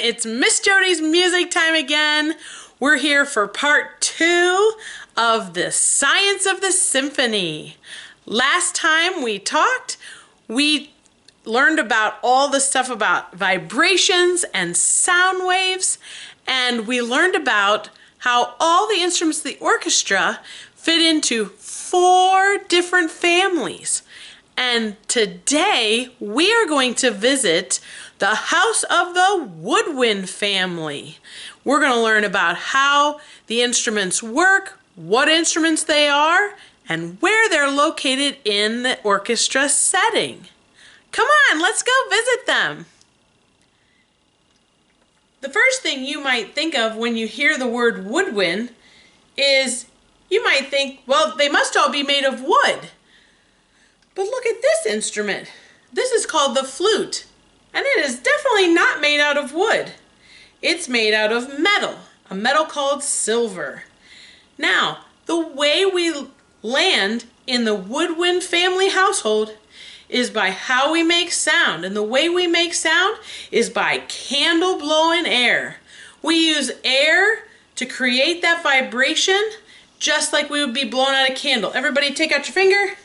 It's Miss Jody's music time again. We're here for part 2 of the Science of the Symphony. Last time we talked, we learned about all the stuff about vibrations and sound waves, and we learned about how all the instruments of the orchestra fit into 4 different families. And today we are going to visit the house of the Woodwind family. We're going to learn about how the instruments work, what instruments they are, and where they're located in the orchestra setting. Come on, let's go visit them. The first thing you might think of when you hear the word woodwind is you might think, well, they must all be made of wood. But look at this instrument. This is called the flute, and it is definitely not made out of wood. It's made out of metal, a metal called silver. Now, the way we land in the Woodwind family household is by how we make sound, and the way we make sound is by candle blowing air. We use air to create that vibration just like we would be blowing out a candle. Everybody take out your finger.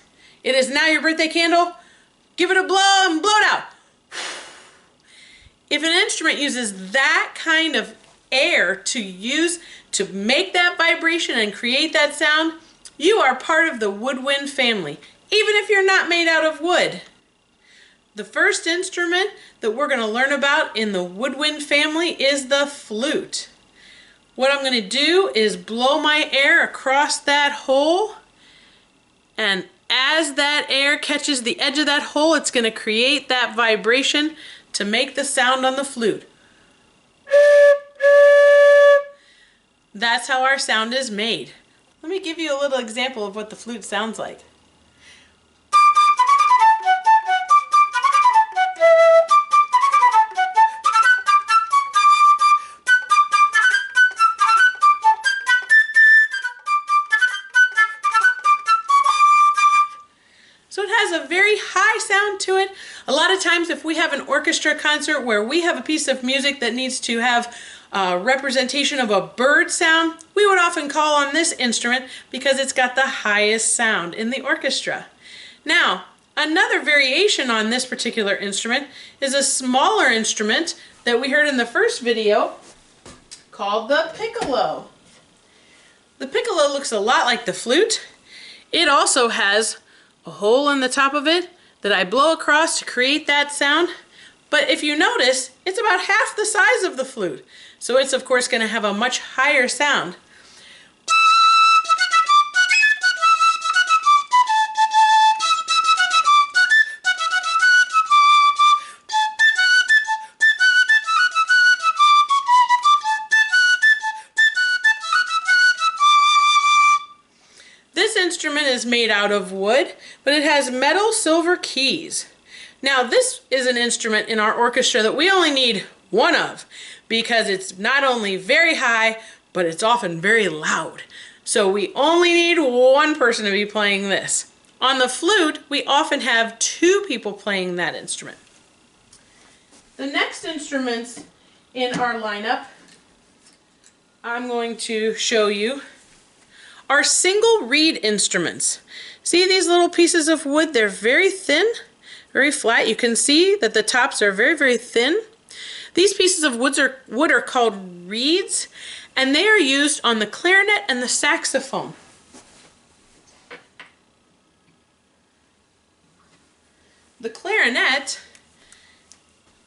It is now your birthday candle. Give it a blow and blow it out. If an instrument uses that kind of air to use to make that vibration and create that sound, you are part of the Woodwind family, even if you're not made out of wood. The first instrument that we're going to learn about in the Woodwind family is the flute. What I'm going to do is blow my air across that hole, and as that air catches the edge of that hole, it's going to create that vibration to make the sound on the flute. That's how our sound is made. Let me give you a little example of what the flute sounds like. So it has a very high sound to it. A lot of times if we have an orchestra concert where we have a piece of music that needs to have a representation of a bird sound, we would often call on this instrument because it's got the highest sound in the orchestra. Now, another variation on this particular instrument is a smaller instrument that we heard in the first video called the piccolo. The piccolo looks a lot like the flute. It also has a hole in the top of it that I blow across to create that sound. But if you notice, it's about half the size of the flute. So it's of course going to have a much higher sound. This instrument is made out of wood, but it has metal silver keys. Now this is an instrument in our orchestra that we only need one of because it's not only very high, but it's often very loud. So we only need one person to be playing this. On the flute, we often have 2 people playing that instrument. The next instruments in our lineup I'm going to show you are single reed instruments. See these little pieces of wood? They're very thin, very flat. You can see that the tops are very, very thin. These pieces of wood are called reeds, and they are used on the clarinet and the saxophone. The clarinet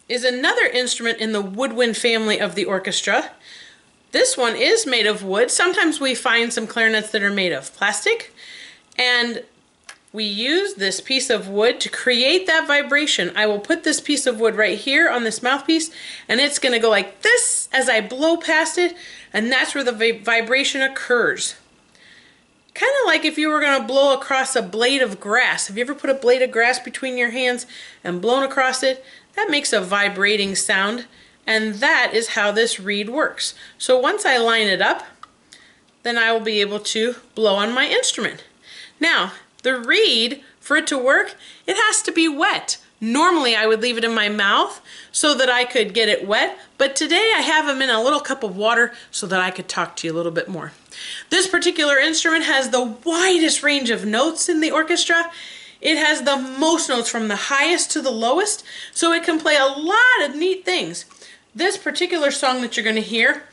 is another instrument in the woodwind family of the orchestra. This one is made of wood. Sometimes we find some clarinets that are made of plastic, and we use this piece of wood to create that vibration. I will put this piece of wood right here on this mouthpiece, and it's going to go like this as I blow past it, and that's where the vibration occurs. Kind of like if you were going to blow across a blade of grass. Have you ever put a blade of grass between your hands and blown across it? That makes a vibrating sound. And that is how this reed works. So once I line it up, then I will be able to blow on my instrument. Now, the reed, for it to work, it has to be wet. Normally I would leave it in my mouth so that I could get it wet, but today I have them in a little cup of water so that I could talk to you a little bit more. This particular instrument has the widest range of notes in the orchestra. It has the most notes from the highest to the lowest, so it can play a lot of neat things. This particular song that you're going to hear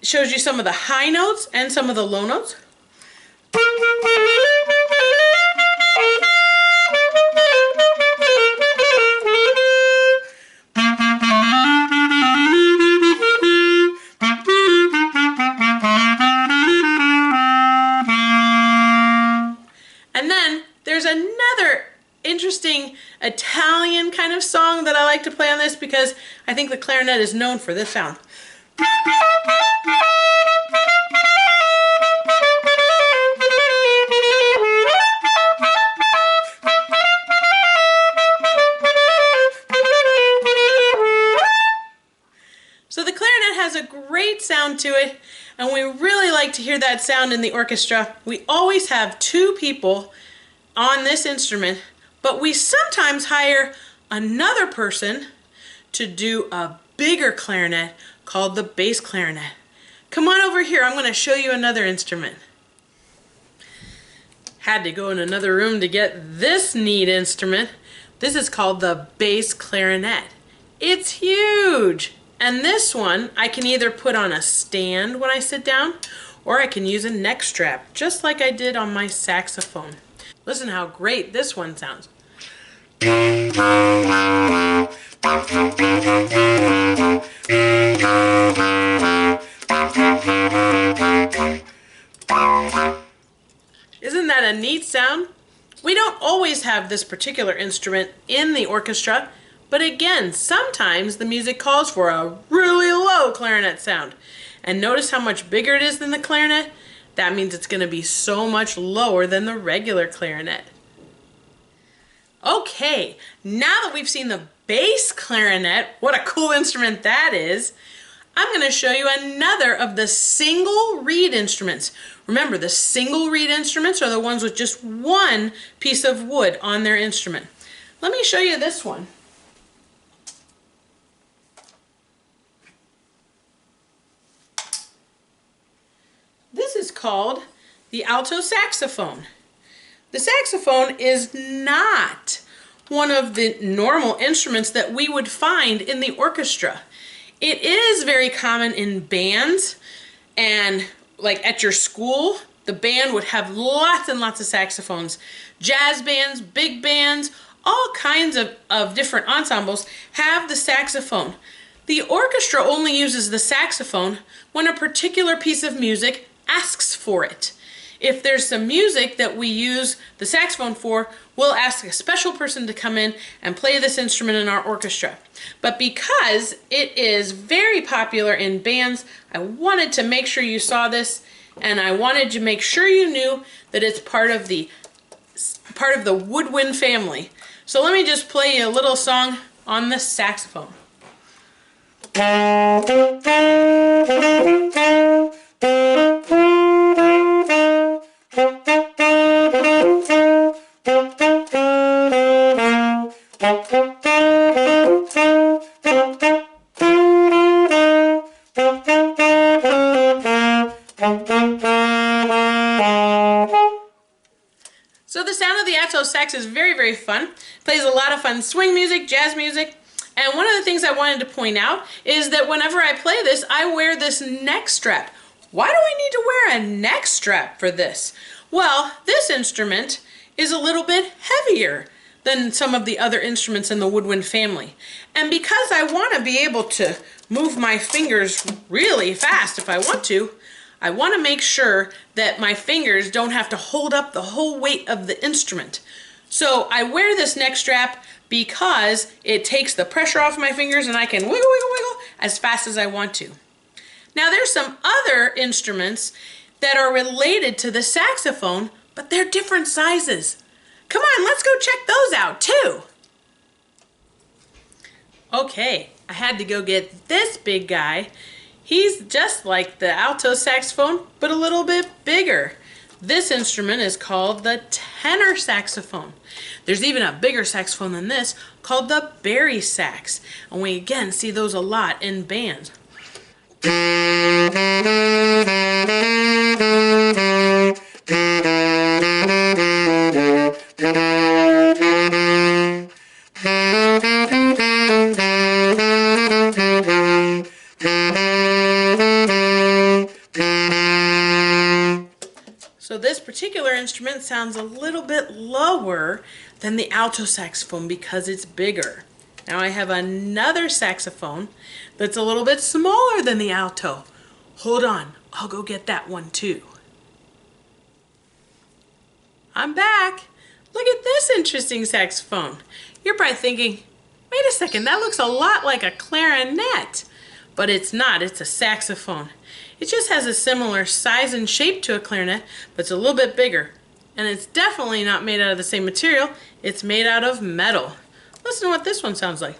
shows you some of the high notes and some of the low notes. And then there's another interesting Italian kind of song that I like to play on this because I think the clarinet is known for this sound. So the clarinet has a great sound to it, and we really like to hear that sound in the orchestra. We always have two people on this instrument, but we sometimes hire another person to do a bigger clarinet called the bass clarinet. Come on over here, I'm going to show you another instrument. Had to go in another room to get this neat instrument. This is called the bass clarinet. It's huge! And this one I can either put on a stand when I sit down, or I can use a neck strap, just like I did on my saxophone. Listen how great this one sounds. Isn't that a neat sound? We don't always have this particular instrument in the orchestra, but again, sometimes the music calls for a really low clarinet sound. And notice how much bigger it is than the clarinet? That means it's going to be so much lower than the regular clarinet. Okay, now that we've seen the bass clarinet, what a cool instrument that is, I'm going to show you another of the single reed instruments. Remember, the single reed instruments are the ones with just one piece of wood on their instrument. Let me show you this one. This is called the alto saxophone. The saxophone is not one of the normal instruments that we would find in the orchestra. It is very common in bands, and like at your school, the band would have lots and lots of saxophones. Jazz bands, big bands, all kinds of different ensembles have the saxophone. The orchestra only uses the saxophone when a particular piece of music asks for it. If there's some music that we use the saxophone for, we'll ask a special person to come in and play this instrument in our orchestra. But because it is very popular in bands, I wanted to make sure you saw this, and I wanted to make sure you knew that it's part of the woodwind family. So let me just play you a little song on the saxophone. So the sound of the alto sax is very, very fun. Plays a lot of fun swing music, jazz music. And one of the things I wanted to point out is that whenever I play this, I wear this neck strap. Why do I need to wear a neck strap for this? Well, this instrument is a little bit heavier than some of the other instruments in the woodwind family. And because I want to be able to move my fingers really fast if I want to make sure that my fingers don't have to hold up the whole weight of the instrument. So I wear this neck strap because it takes the pressure off my fingers and I can wiggle, wiggle, wiggle as fast as I want to. Now there's some other instruments that are related to the saxophone, but they're different sizes. Come on, let's go check those out too. Okay, I had to go get this big guy. He's just like the alto saxophone, but a little bit bigger. This instrument is called the tenor saxophone. There's even a bigger saxophone than this called the bari sax, and we again see those a lot in bands. So this particular instrument sounds a little bit lower than the alto saxophone because it's bigger. Now I have another saxophone that's a little bit smaller than the alto. Hold on, I'll go get that one too. I'm back. Look at this interesting saxophone. You're probably thinking, wait a second, that looks a lot like a clarinet. But it's not, it's a saxophone. It just has a similar size and shape to a clarinet, but it's a little bit bigger. And it's definitely not made out of the same material, it's made out of metal. Listen to what this one sounds like.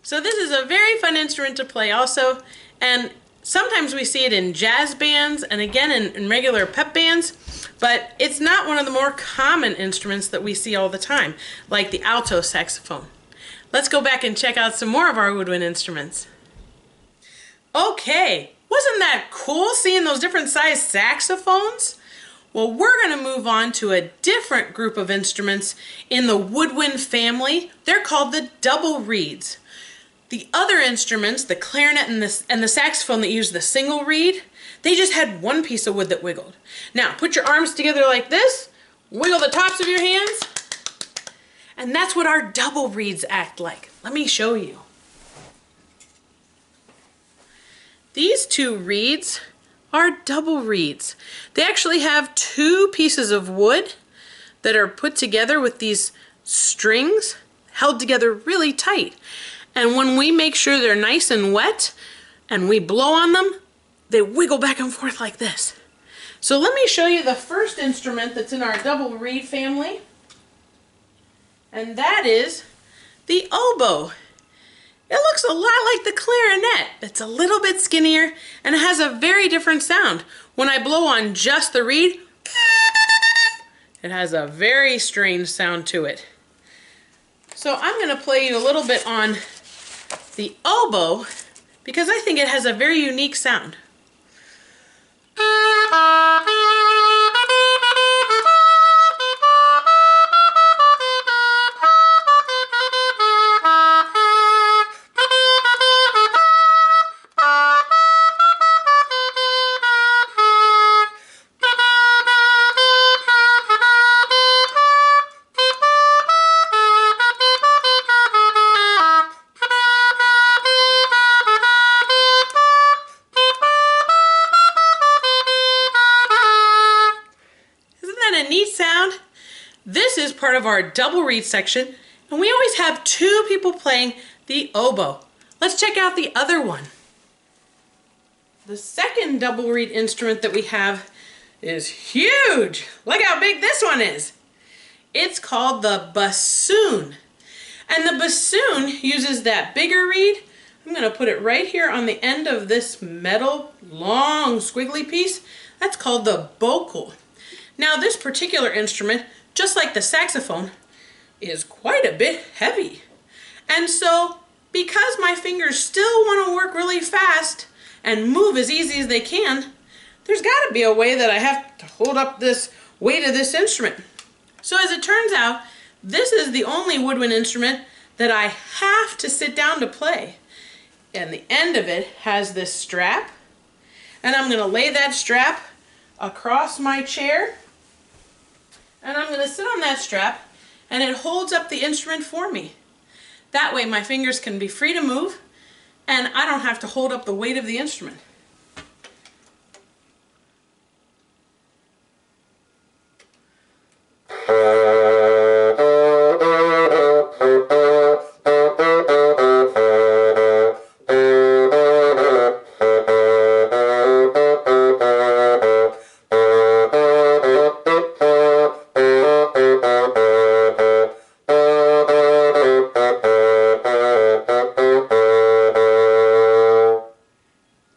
So this is a very fun instrument to play also, and sometimes we see it in jazz bands and again in regular pep bands, but it's not one of the more common instruments that we see all the time, like the alto saxophone. Let's go back and check out some more of our woodwind instruments. Okay, wasn't that cool seeing those different sized saxophones? Well, we're going to move on to a different group of instruments in the woodwind family. They're called the double reeds. The other instruments, the clarinet and the saxophone that use the single reed, they just had one piece of wood that wiggled. Now, put your arms together like this, wiggle the tops of your hands, and that's what our double reeds act like. Let me show you. These two reeds are double reeds. They actually have two pieces of wood that are put together with these strings held together really tight. And when we make sure they're nice and wet and we blow on them, they wiggle back and forth like this. So let me show you the first instrument that's in our double reed family. And that is the oboe. It looks a lot like the clarinet. It's a little bit skinnier and it has a very different sound. When I blow on just the reed, it has a very strange sound to it. So I'm going to play you a little bit on the oboe because I think it has a very unique sound. This is part of our double reed section, and we always have two people playing the oboe. Let's check out the other one. The second double reed instrument that we have is huge. Look how big this one is. It's called the bassoon. And the bassoon uses that bigger reed. I'm going to put it right here on the end of this metal, long, squiggly piece. That's called the bocal. Now this particular instrument, just like the saxophone, is quite a bit heavy. And so, because my fingers still want to work really fast and move as easy as they can, there's got to be a way that I have to hold up this weight of this instrument. So as it turns out, this is the only woodwind instrument that I have to sit down to play. And the end of it has this strap, and I'm going to lay that strap across my chair, and I'm going to sit on that strap, and it holds up the instrument for me. That way my fingers can be free to move, and I don't have to hold up the weight of the instrument.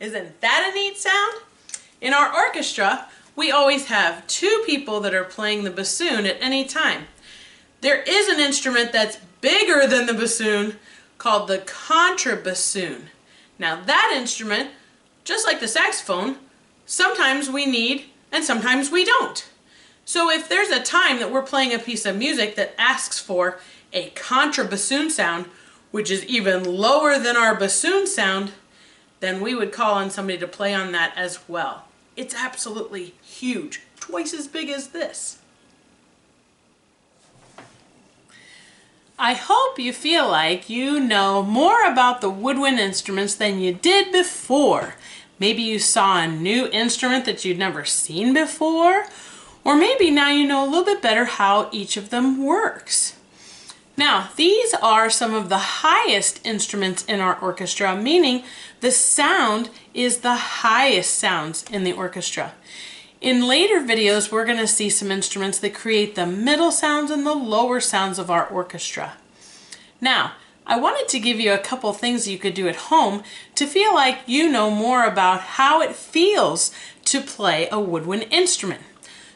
Isn't that a neat sound? In our orchestra, we always have two people that are playing the bassoon at any time. There is an instrument that's bigger than the bassoon called the contrabassoon. Now that instrument, just like the saxophone, sometimes we need and sometimes we don't. So if there's a time that we're playing a piece of music that asks for a contrabassoon sound, which is even lower than our bassoon sound, then we would call on somebody to play on that as well. It's absolutely huge, twice as big as this. I hope you feel like you know more about the woodwind instruments than you did before. Maybe you saw a new instrument that you'd never seen before, or maybe now you know a little bit better how each of them works. Now, these are some of the highest instruments in our orchestra, meaning the sound is the highest sounds in the orchestra. In later videos, we're going to see some instruments that create the middle sounds and the lower sounds of our orchestra. Now, I wanted to give you a couple things you could do at home to feel like you know more about how it feels to play a woodwind instrument.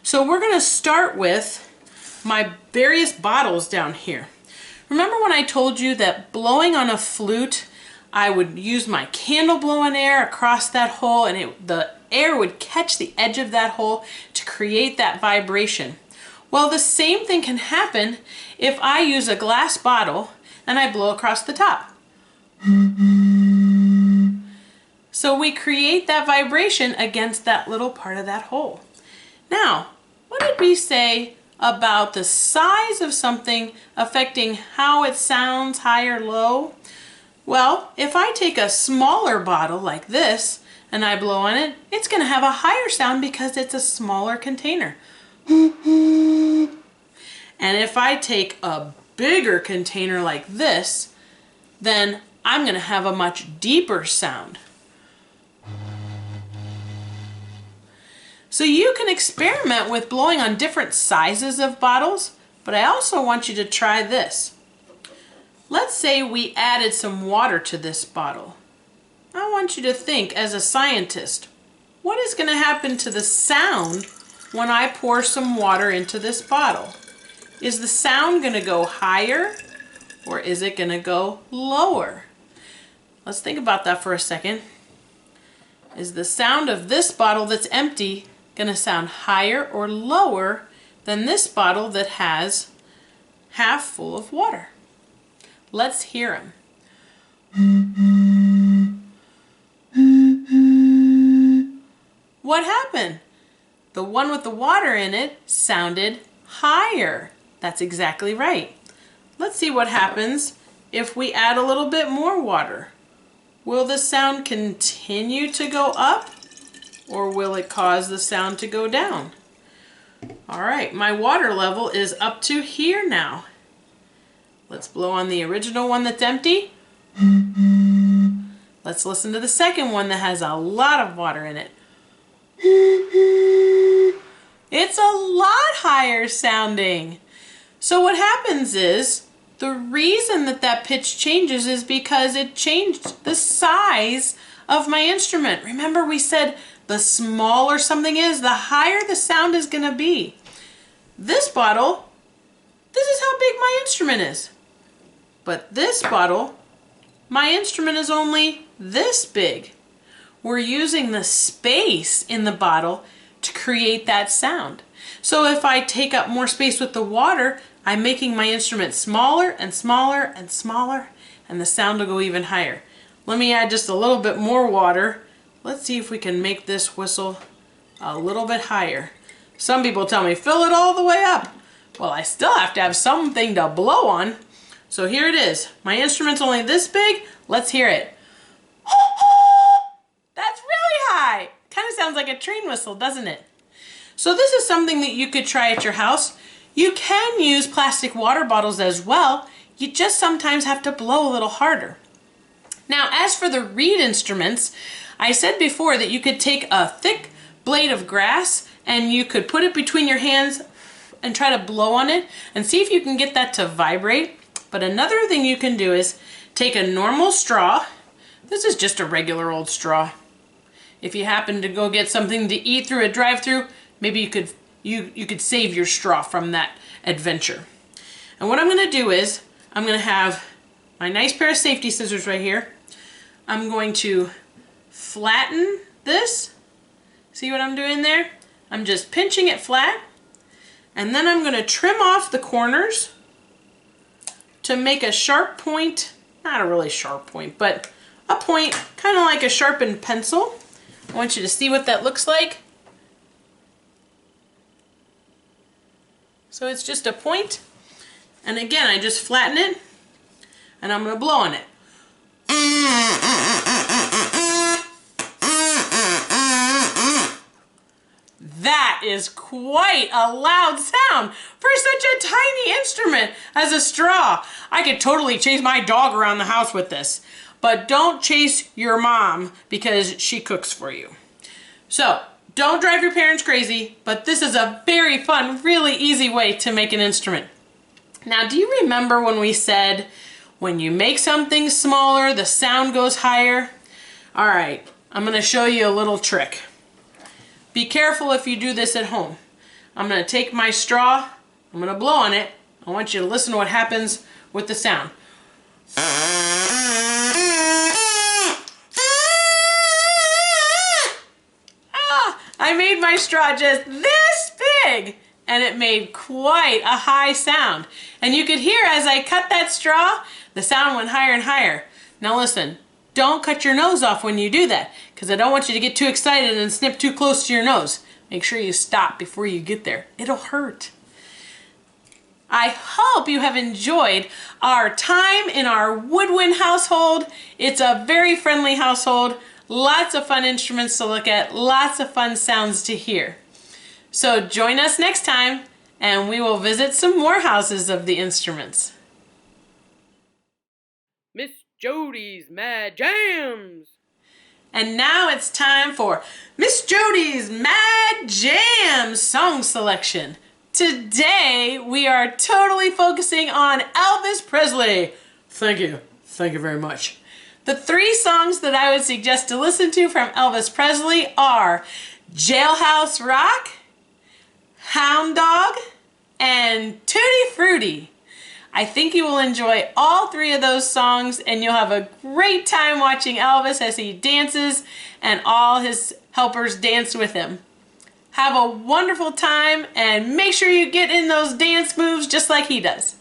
So we're going to start with my various bottles down here. Remember when I told you that blowing on a flute, I would use my candle blowing air across that hole and the air would catch the edge of that hole to create that vibration. Well, the same thing can happen if I use a glass bottle and I blow across the top. So we create that vibration against that little part of that hole. Now, what did we say about the size of something affecting how it sounds, high or low? Well, if I take a smaller bottle like this and I blow on it, it's going to have a higher sound because it's a smaller container. And if I take a bigger container like this, then I'm going to have a much deeper sound. So you can experiment with blowing on different sizes of bottles, but I also want you to try this. Let's say we added some water to this bottle. I want you to think as a scientist, what is going to happen to the sound when I pour some water into this bottle? Is the sound going to go higher or is it going to go lower? Let's think about that for a second. Is the sound of this bottle that's empty going to sound higher or lower than this bottle that has half full of water? Let's hear them. What happened? The one with the water in it sounded higher. That's exactly right. Let's see what happens if we add a little bit more water. Will the sound continue to go up or will it cause the sound to go down? All right, my water level is up to here now. Let's blow on the original one that's empty. Let's listen to the second one that has a lot of water in it. It's a lot higher sounding. So what happens is, the reason that that pitch changes is because it changed the size of my instrument. Remember we said the smaller something is, the higher the sound is going to be. This bottle, this is how big my instrument is. But this bottle, my instrument is only this big. We're using the space in the bottle to create that sound. So if I take up more space with the water, I'm making my instrument smaller and smaller and smaller, and the sound will go even higher. Let me add just a little bit more water. Let's see if we can make this whistle a little bit higher. Some people tell me, fill it all the way up. Well, I still have to have something to blow on. So here it is. My instrument's only this big. Let's hear it. That's really high. Kind of sounds like a train whistle, doesn't it? So this is something that you could try at your house. You can use plastic water bottles as well. You just sometimes have to blow a little harder. Now, as for the reed instruments, I said before that you could take a thick blade of grass and you could put it between your hands and try to blow on it and see if you can get that to vibrate. But another thing you can do is take a normal straw. This is just a regular old straw. If you happen to go get something to eat through a drive-thru, maybe you could save your straw from that adventure. And what I'm going to do is, I'm going to have my nice pair of safety scissors right here. I'm going to flatten this. See what I'm doing there? I'm just pinching it flat. And then I'm going to trim off the corners to make a sharp point. Not a really sharp point, but a point kind of like a sharpened pencil. I want you to see what that looks like. So it's just a point. And again, I just flatten it and I'm going to blow on it. That is quite a loud sound for such a tiny instrument as a straw. I could totally chase my dog around the house with this. But don't chase your mom because she cooks for you. So, don't drive your parents crazy, but this is a very fun, really easy way to make an instrument. Now, do you remember when we said, when you make something smaller, the sound goes higher? All right, I'm going to show you a little trick. Be careful if you do this at home. I'm going to take my straw, I'm going to blow on it. I want you to listen to what happens with the sound. I made my straw just this big, and it made quite a high sound. And you could hear as I cut that straw, the sound went higher and higher. Now listen, don't cut your nose off when you do that, because I don't want you to get too excited and snip too close to your nose. Make sure you stop before you get there. It'll hurt. I hope you have enjoyed our time in our Woodwind household. It's a very friendly household. Lots of fun instruments to look at, lots of fun sounds to hear. So join us next time and we will visit some more houses of the instruments. Miss Jody's Mad Jams! And now it's time for Miss Jody's Mad Jams song selection. Today we are totally focusing on Elvis Presley. Thank you very much. The 3 songs that I would suggest to listen to from Elvis Presley are Jailhouse Rock, Hound Dog, and Tutti Frutti. I think you will enjoy all 3 of those songs and you'll have a great time watching Elvis as he dances and all his helpers dance with him. Have a wonderful time and make sure you get in those dance moves just like he does.